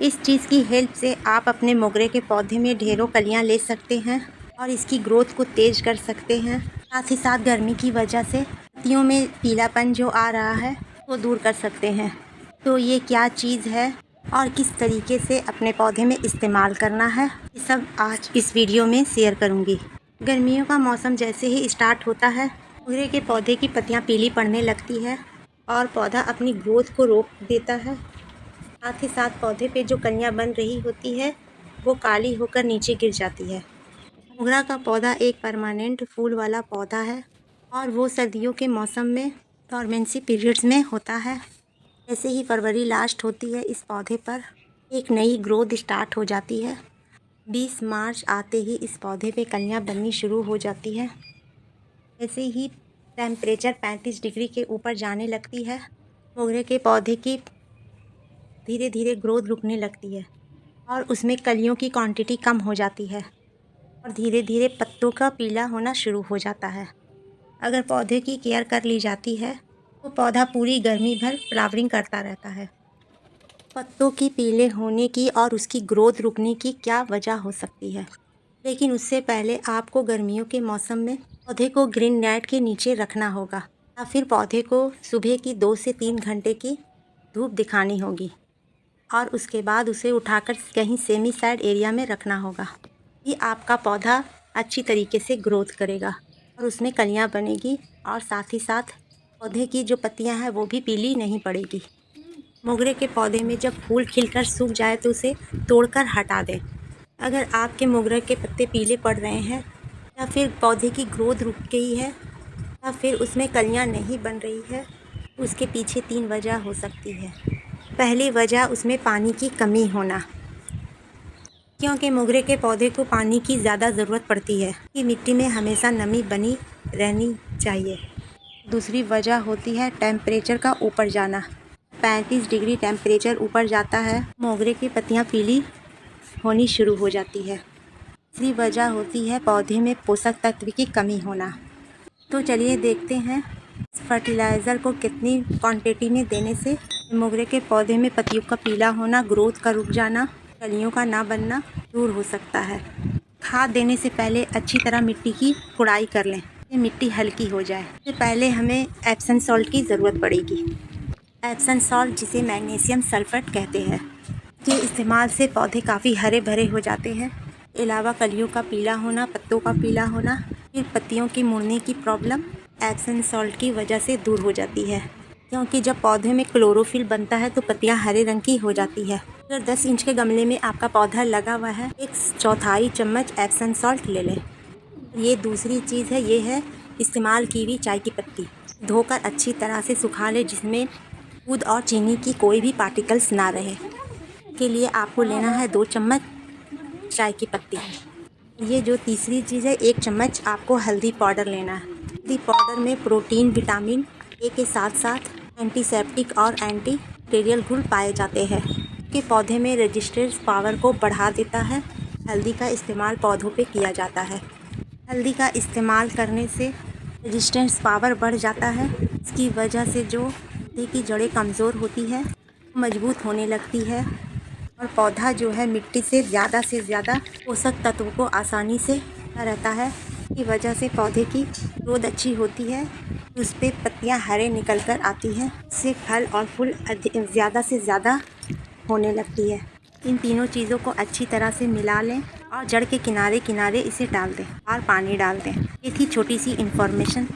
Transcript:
इस चीज़ की हेल्प से आप अपने मोगरे के पौधे में ढेरों कलियां ले सकते हैं और इसकी ग्रोथ को तेज़ कर सकते हैं। साथ ही साथ गर्मी की वजह से पत्तियों में पीलापन जो आ रहा है वो दूर कर सकते हैं। तो ये क्या चीज़ है और किस तरीके से अपने पौधे में इस्तेमाल करना है, ये सब आज इस वीडियो में शेयर करूँगी। गर्मियों का मौसम जैसे ही स्टार्ट होता है, मोगरे के पौधे की पत्तियाँ पीली पड़ने लगती है और पौधा अपनी ग्रोथ को रोक देता है। साथ ही साथ पौधे पे जो कलियाँ बन रही होती है वो काली होकर नीचे गिर जाती है। मोगरा का पौधा एक परमानेंट फूल वाला पौधा है और वो सर्दियों के मौसम में डोरमेंसी पीरियड्स में होता है। जैसे ही फरवरी लास्ट होती है, इस पौधे पर एक नई ग्रोथ स्टार्ट हो जाती है। 20 मार्च आते ही इस पौधे पे कलियाँ बननी शुरू हो जाती है। जैसे ही टेम्परेचर 35 डिग्री के ऊपर जाने लगती है, मोगरे के पौधे की धीरे धीरे ग्रोथ रुकने लगती है और उसमें कलियों की क्वांटिटी कम हो जाती है और धीरे धीरे पत्तों का पीला होना शुरू हो जाता है। अगर पौधे की केयर कर ली जाती है तो पौधा पूरी गर्मी भर फ्लावरिंग करता रहता है। पत्तों की पीले होने की और उसकी ग्रोथ रुकने की क्या वजह हो सकती है, लेकिन उससे पहले आपको गर्मियों के मौसम में पौधे को ग्रीन नेट के नीचे रखना होगा या फिर पौधे को सुबह की 2 से 3 घंटे की धूप दिखानी होगी और उसके बाद उसे उठाकर कहीं सेमी साइड एरिया में रखना होगा। ये आपका पौधा अच्छी तरीके से ग्रोथ करेगा और उसमें कलियां बनेगी और साथ ही साथ पौधे की जो पत्तियां हैं वो भी पीली नहीं पड़ेगी। मोगरे के पौधे में जब फूल खिलकर सूख जाए तो उसे तोड़कर हटा दें। अगर आपके मोगरे के पत्ते पीले पड़ रहे हैं या फिर पौधे की ग्रोथ रुक गई है या फिर उसमें कलियां नहीं बन रही है, उसके पीछे 3 वजह हो सकती है। पहली वजह उसमें पानी की कमी होना, क्योंकि मोगरे के पौधे को पानी की ज़्यादा ज़रूरत पड़ती है कि मिट्टी में हमेशा नमी बनी रहनी चाहिए। दूसरी वजह होती है टेम्परेचर का ऊपर जाना। 35 डिग्री टेम्परेचर ऊपर जाता है, मोगरे की पत्तियां पीली होनी शुरू हो जाती है। तीसरी वजह होती है पौधे में पोषक तत्व की कमी होना। तो चलिए देखते हैं इस फर्टिलाइज़र को कितनी क्वांटिटी में देने से मोगरे के पौधे में पत्तियों का पीला होना, ग्रोथ का रुक जाना, कलियों का ना बनना दूर हो सकता है। खाद देने से पहले अच्छी तरह मिट्टी की कुड़ाई कर लें, मिट्टी हल्की हो जाए। इससे पहले हमें एप्सम सॉल्ट की ज़रूरत पड़ेगी। एप्सम सॉल्ट जिसे मैग्नीशियम सल्फेट कहते हैं, के इस्तेमाल से पौधे काफ़ी हरे भरे हो जाते हैं। अलावा कलियों का पीला होना, पत्तों का पीला होना, फिर पत्तियों की मुड़ने की प्रॉब्लम एप्सम सॉल्ट की वजह से दूर हो जाती है। क्योंकि जब पौधे में क्लोरोफिल बनता है तो पत्तियां हरे रंग की हो जाती है। अगर 10 इंच के गमले में आपका पौधा लगा हुआ है, 1/4 चम्मच एप्सम सॉल्ट ले लें। ये दूसरी चीज़ है, ये है इस्तेमाल की हुई चाय की पत्ती। धोकर अच्छी तरह से सुखा लें जिसमें दूध और चीनी की कोई भी पार्टिकल्स ना रहे। के लिए आपको लेना है 2 चम्मच चाय की पत्ती। ये जो तीसरी चीज़ है, 1 चम्मच आपको हल्दी पाउडर लेना है। हल्दी पाउडर में प्रोटीन, विटामिन ए के साथ साथ एंटीसेप्टिक और एंटी बैक्टीरियल गुण पाए जाते हैं कि पौधे में रेजिस्टेंस पावर को बढ़ा देता है। हल्दी का इस्तेमाल पौधों पे किया जाता है। हल्दी का इस्तेमाल करने से रेजिस्टेंस पावर बढ़ जाता है। इसकी वजह से जो पौधे की जड़ें कमज़ोर होती है, मजबूत होने लगती है और पौधा जो है मिट्टी से ज़्यादा पोषक तत्वों को आसानी से रहता है। की वजह से पौधे की ग्रोथ अच्छी होती है, उस पर पत्तियां हरे निकल कर आती हैं, इससे फल और फूल ज़्यादा से ज़्यादा होने लगती है। इन तीनों चीज़ों को अच्छी तरह से मिला लें और जड़ के किनारे किनारे इसे डाल दें और पानी डाल दें। ये थी छोटी सी इन्फॉर्मेशन।